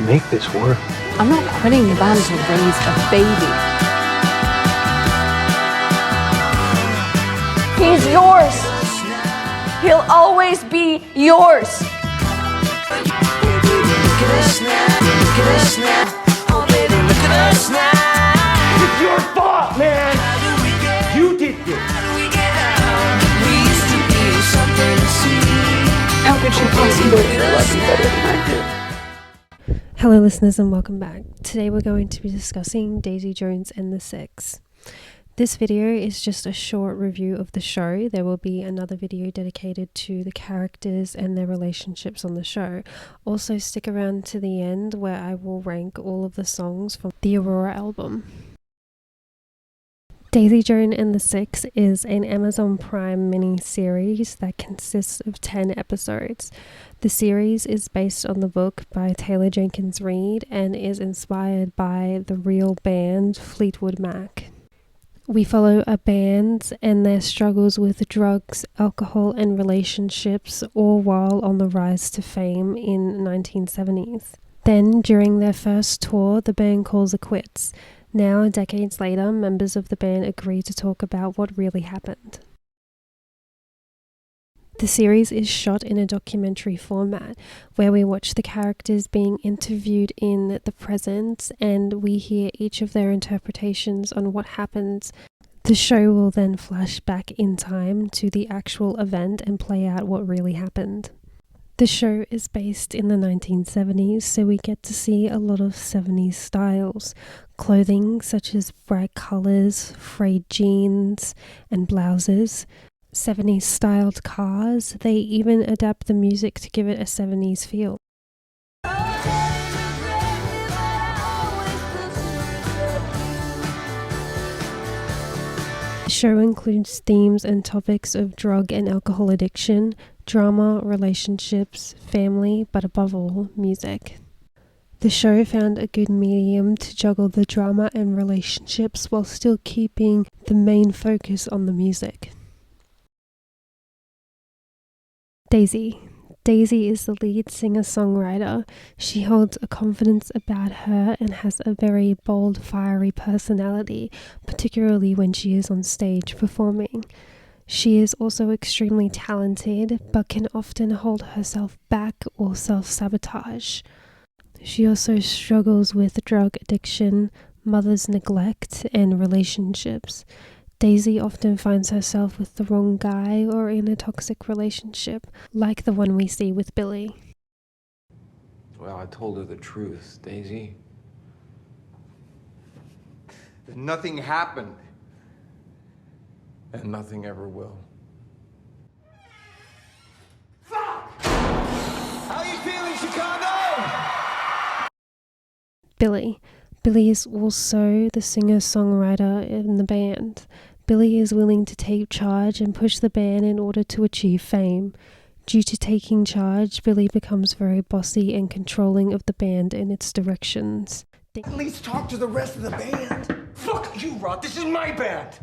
make this work. I'm not quitting the band to raise a baby. He's yours. He'll always be yours. It's your fault, man. You did this. How could you possibly love me better than I do? Hello listeners and welcome back. Today we're going to be discussing Daisy Jones and the Six. This video is just a short review of the show. There will be another video dedicated to the characters and their relationships on the show. Also stick around to the end where I will rank all of the songs from the Aurora album. Daisy Jones and the Six is an Amazon Prime mini-series that consists of 10 episodes. The series is based on the book by Taylor Jenkins Reid and is inspired by the real band Fleetwood Mac. We follow a band and their struggles with drugs, alcohol and relationships, all while on the rise to fame in 1970s. Then, during their first tour, the band calls it quits. Now, decades later, members of the band agree to talk about what really happened. The series is shot in a documentary format, where we watch the characters being interviewed in the present and we hear each of their interpretations on what happened. The show will then flash back in time to the actual event and play out what really happened. The show is based in the 1970s, so we get to see a lot of 70s styles. Clothing such as bright colours, frayed jeans and blouses. 70s styled cars. They even adapt the music to give it a 70s feel. The show includes themes and topics of drug and alcohol addiction, drama, relationships, family, but above all, music. The show found a good medium to juggle the drama and relationships while still keeping the main focus on the music. Daisy. Daisy is the lead singer-songwriter. She holds a confidence about her and has a very bold, fiery personality, particularly when she is on stage performing. She is also extremely talented, but can often hold herself back or self-sabotage. She also struggles with drug addiction, mother's neglect, and relationships. Daisy often finds herself with the wrong guy or in a toxic relationship, like the one we see with Billy. Well, I told her the truth, Daisy. Nothing happened. And nothing ever will. Fuck! How you feeling, Chicago? Billy. Billy is also the singer-songwriter in the band. Billy is willing to take charge and push the band in order to achieve fame. Due to taking charge, Billy becomes very bossy and controlling of the band and its directions. At least talk to the rest of the band. Fuck you, Rod. This is my band.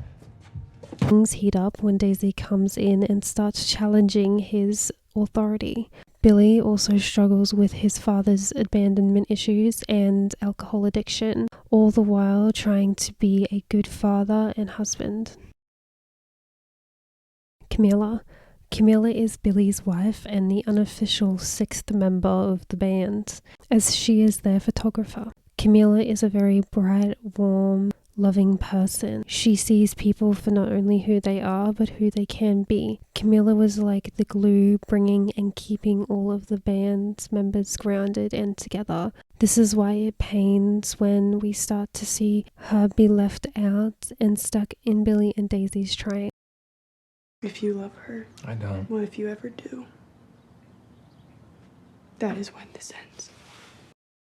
Things heat up when Daisy comes in and starts challenging his authority. Billy also struggles with his father's abandonment issues and alcohol addiction, all the while trying to be a good father and husband. Camila. Camila is Billy's wife and the unofficial sixth member of the band, as she is their photographer. Camila is a very bright, warm, loving person. She sees people for not only who they are, but who they can be. Camila was like the glue, bringing and keeping all of the band's members grounded and together. This is why it pains when we start to see her be left out and stuck in Billy and Daisy's triangle. If you love her, I don't. well, if you ever do, that is when this ends.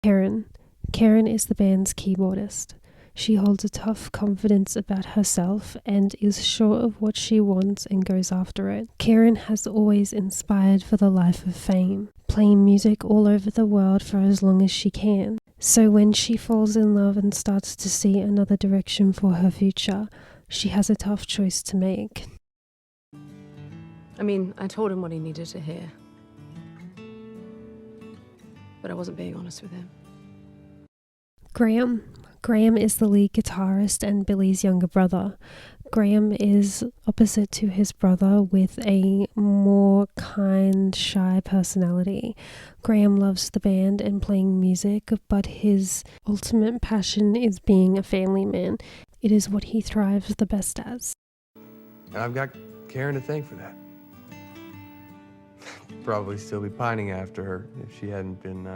Karen. Karen is the band's keyboardist. She holds a tough confidence about herself and is sure of what she wants and goes after it. Karen has always inspired for the life of fame, playing music all over the world for as long as she can. So when she falls in love and starts to see another direction for her future, she has a tough choice to make. I mean, I told him what he needed to hear. but I wasn't being honest with him. Graham. Graham is the lead guitarist and Billy's younger brother. Graham is opposite to his brother with a more kind, shy personality. Graham loves the band and playing music, but his ultimate passion is being a family man. It is what he thrives the best as. And I've got Karen to thank for that. Probably still be pining after her if she hadn't been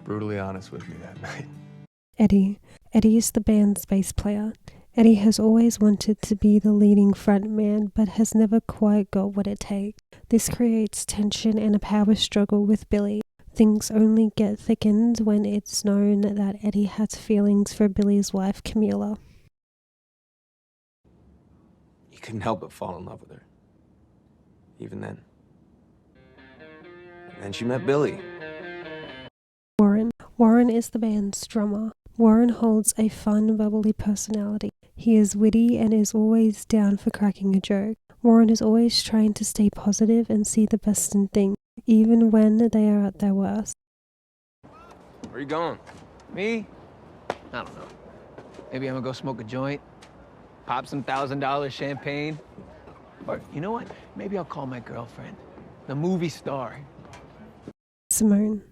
brutally honest with me that night. Eddie. Eddie is the band's bass player. Eddie has always wanted to be the leading frontman, but has never quite got what it takes. This creates tension and a power struggle with Billy. Things only get thickened when it's known that Eddie has feelings for Billy's wife, Camila. You couldn't help but fall in love with her. Even then. And then she met Billy. Warren. Warren is the band's drummer. Warren holds a fun, bubbly personality. He is witty and is always down for cracking a joke. Warren is always trying to stay positive and see the best in things, even when they are at their worst. Where are you going? Me? I don't know. Maybe I'm gonna go smoke a joint, pop some $1,000 champagne. Or, you know what? Maybe I'll call my girlfriend, the movie star. Simone.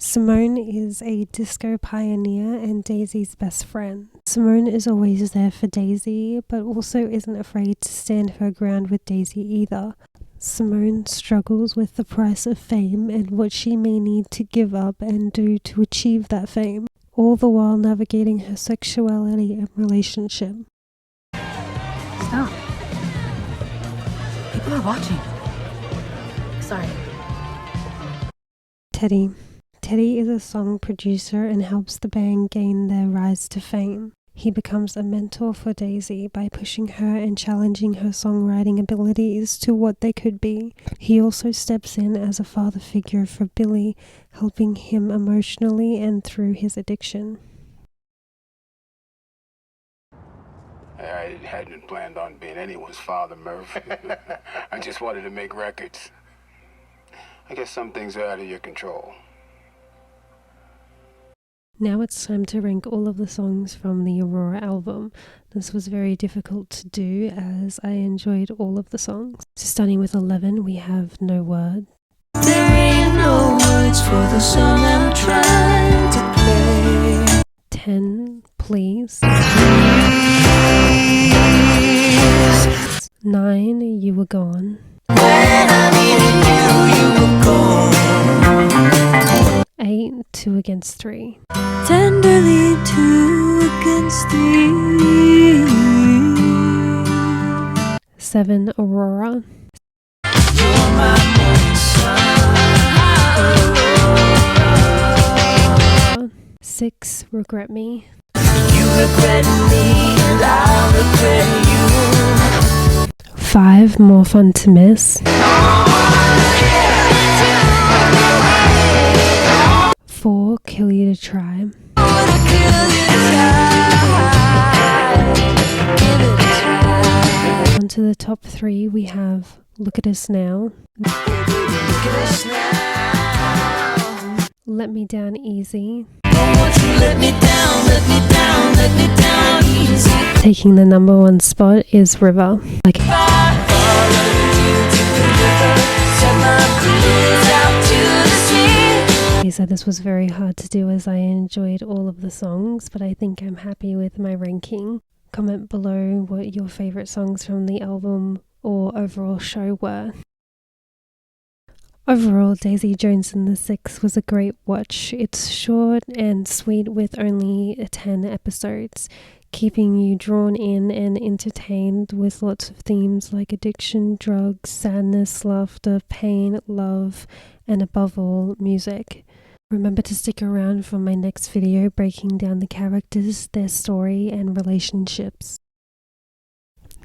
Simone is a disco pioneer and Daisy's best friend. Simone is always there for Daisy, but also isn't afraid to stand her ground with Daisy either. Simone struggles with the price of fame and what she may need to give up and do to achieve that fame, all the while navigating her sexuality and relationship. Stop. People are watching. Sorry. Teddy. Teddy is a song producer and helps the band gain their rise to fame. He becomes a mentor for Daisy by pushing her and challenging her songwriting abilities to what they could be. He also steps in as a father figure for Billy, helping him emotionally and through his addiction. I hadn't planned on being anyone's father, Murph. I just wanted to make records. I guess some things are out of your control. Now it's time to rank all of the songs from the Aurora album. This was very difficult to do as I enjoyed all of the songs. So starting with 11, we have No Word. There ain't no words for the song I'm trying to play. 10, Please. 9, You Were Gone. When I needed you, you were gone. 8, 2 Against 3. Tenderly 2 against 3. 7, Aurora. You're my morning sun. 6, Regret Me. You regret me and I'll regret you. 5, More Fun to Miss. 4, Kill You to Try. 1 to the top 3, we have Look at Us Now. Let Me Down Easy. Let me down, let me down, let me down easy. Taking the number 1 spot is River. Okay, so this was very hard to do as I enjoyed all of the songs, but I think I'm happy with my ranking. Comment below what your favourite songs from the album or overall show were. Overall, Daisy Jones and the Six was a great watch. It's short and sweet with only 10 episodes, keeping you drawn in and entertained with lots of themes like addiction, drugs, sadness, laughter, pain, love, and above all, music. Remember to stick around for my next video breaking down the characters, their story, and relationships.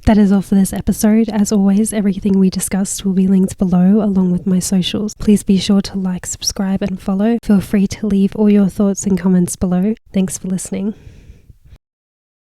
That is all for this episode. As always, everything we discussed will be linked below along with my socials. Please be sure to like, subscribe, and follow. Feel free to leave all your thoughts and comments below. Thanks for listening.